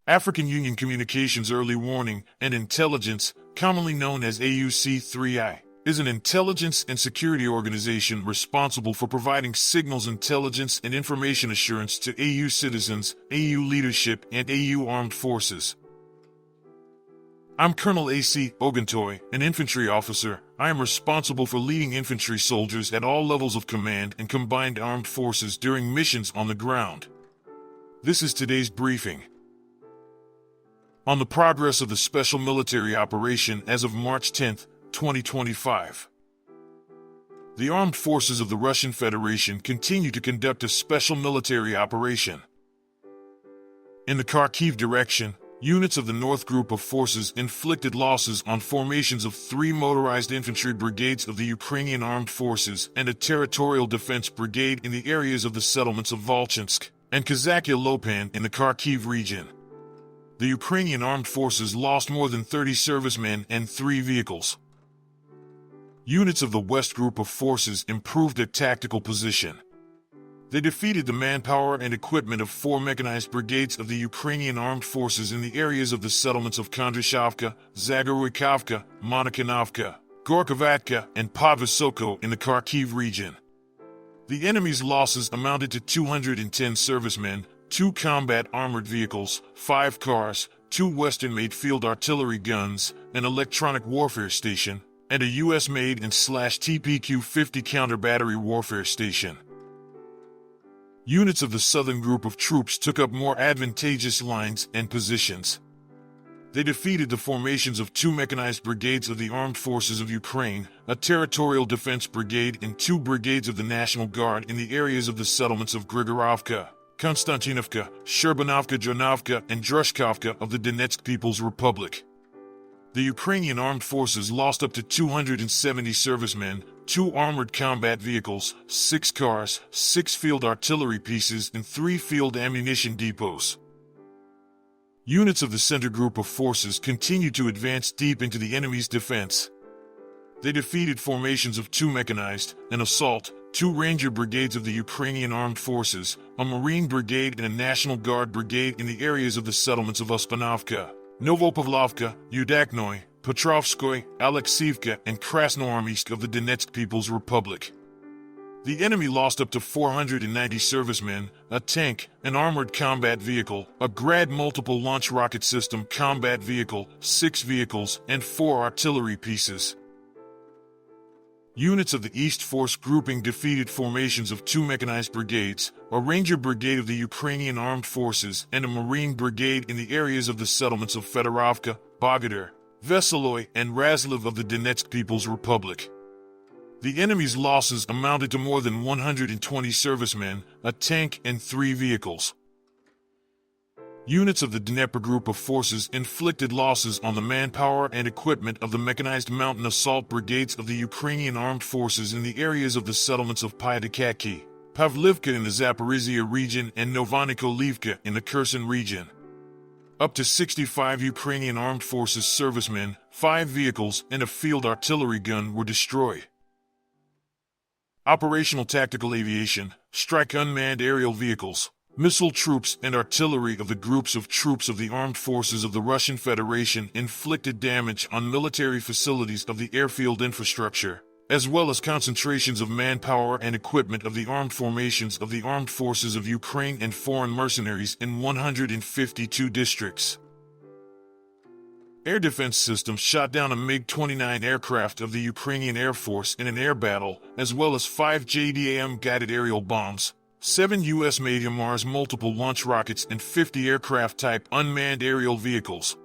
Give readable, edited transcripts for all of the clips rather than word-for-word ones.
African Union Communications Early Warning and Intelligence, commonly known as AUC3I, is an intelligence and security organization responsible for providing signals intelligence and information assurance to AU citizens, AU leadership, and AU armed forces. I'm Colonel A.C. Oguntoye, an infantry officer. I am responsible for leading infantry soldiers at all levels of command and combined armed forces during missions on the ground. This is today's briefing. On the progress of the special military operation as of March 10, 2025. The armed forces of the Russian Federation continue to conduct a special military operation. In the Kharkiv Direction, units of the North Group of Forces inflicted losses on formations of 3 motorized infantry brigades of the Ukrainian Armed Forces and a territorial defense brigade in the areas of the settlements of Volchansk and Kazachya Lopan in the Kharkiv region. The Ukrainian Armed Forces lost more than 30 servicemen and 3 vehicles. Units of the West Group of Forces improved their tactical position. They defeated the manpower and equipment of 4 mechanized brigades of the Ukrainian Armed Forces in the areas of the settlements of Kondratyevka, Zagorykovka, Monokonovka, Gorkovatka, and Podvysoko in the Kharkiv region. The enemy's losses amounted to 210 servicemen, 2 combat armored vehicles, 5 cars, 2 Western-made field artillery guns, an electronic warfare station, and a U.S.-made and /TPQ-50 counter-battery warfare station. Units of the Southern Group of Troops took up more advantageous lines and positions. They defeated the formations of 2 mechanized brigades of the Armed Forces of Ukraine, a territorial defense brigade, and 2 brigades of the National Guard in the areas of the settlements of Grigorovka, Konstantinovka, Sherbanovka, Dronovka, and Drushkovka of the Donetsk People's Republic. The Ukrainian Armed Forces lost up to 270 servicemen, 2 armored combat vehicles, 6 cars, 6 field artillery pieces, and 3 field ammunition depots. Units of the Center Group of Forces continued to advance deep into the enemy's defense. They defeated formations of 2 mechanized, an assault, 2 Ranger brigades of the Ukrainian Armed Forces, a Marine brigade, and a National Guard brigade in the areas of the settlements of Uspanovka, Novopavlovka, Yudaknoy, Petrovskoy, Alexievka, and Krasnoarmeysk of the Donetsk People's Republic. The enemy lost up to 490 servicemen, a tank, an armored combat vehicle, a Grad multiple launch rocket system combat vehicle, 6 vehicles, and 4 artillery pieces. Units of the East Force grouping defeated formations of 2 mechanized brigades, a Ranger brigade of the Ukrainian Armed Forces, and a Marine brigade in the areas of the settlements of Fedorovka, Bogodar, Veseloy, and Razliv of the Donetsk People's Republic. The enemy's losses amounted to more than 120 servicemen, a tank, and 3 vehicles. Units of the Dnieper Group of Forces inflicted losses on the manpower and equipment of the mechanized mountain assault brigades of the Ukrainian Armed Forces in the areas of the settlements of Pyatykaki, Pavlivka in the Zaporizhia region, and Novonikolivka in the Kherson region. Up to 65 Ukrainian Armed Forces servicemen, 5 vehicles, and a field artillery gun were destroyed. Operational Tactical Aviation, strike unmanned aerial vehicles, missile troops, and artillery of the groups of troops of the Armed Forces of the Russian Federation inflicted damage on military facilities of the airfield infrastructure, as well as concentrations of manpower and equipment of the armed formations of the Armed Forces of Ukraine and foreign mercenaries in 152 districts. Air defense systems shot down a MiG-29 aircraft of the Ukrainian Air Force in an air battle, as well as 5 JDAM guided aerial bombs, 7 U.S.-made Mars multiple launch rockets, and 50 aircraft-type unmanned aerial vehicles.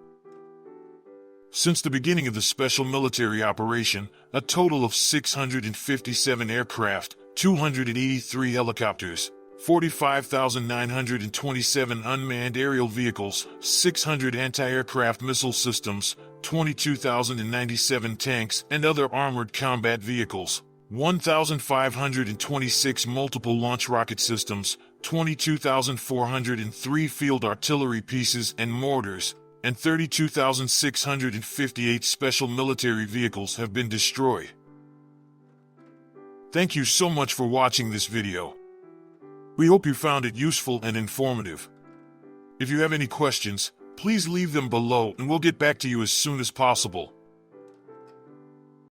Since the beginning of the special military operation, a total of 657 aircraft, 283 helicopters, 45,927 unmanned aerial vehicles, 600 anti-aircraft missile systems, 22,097 tanks and other armored combat vehicles, 1,526 multiple launch rocket systems, 22,403 field artillery pieces and mortars, and 32,658 special military vehicles have been destroyed. Thank you so much for watching this video. We hope you found it useful and informative. If you have any questions, Please leave them below and we'll get back to you as soon as possible.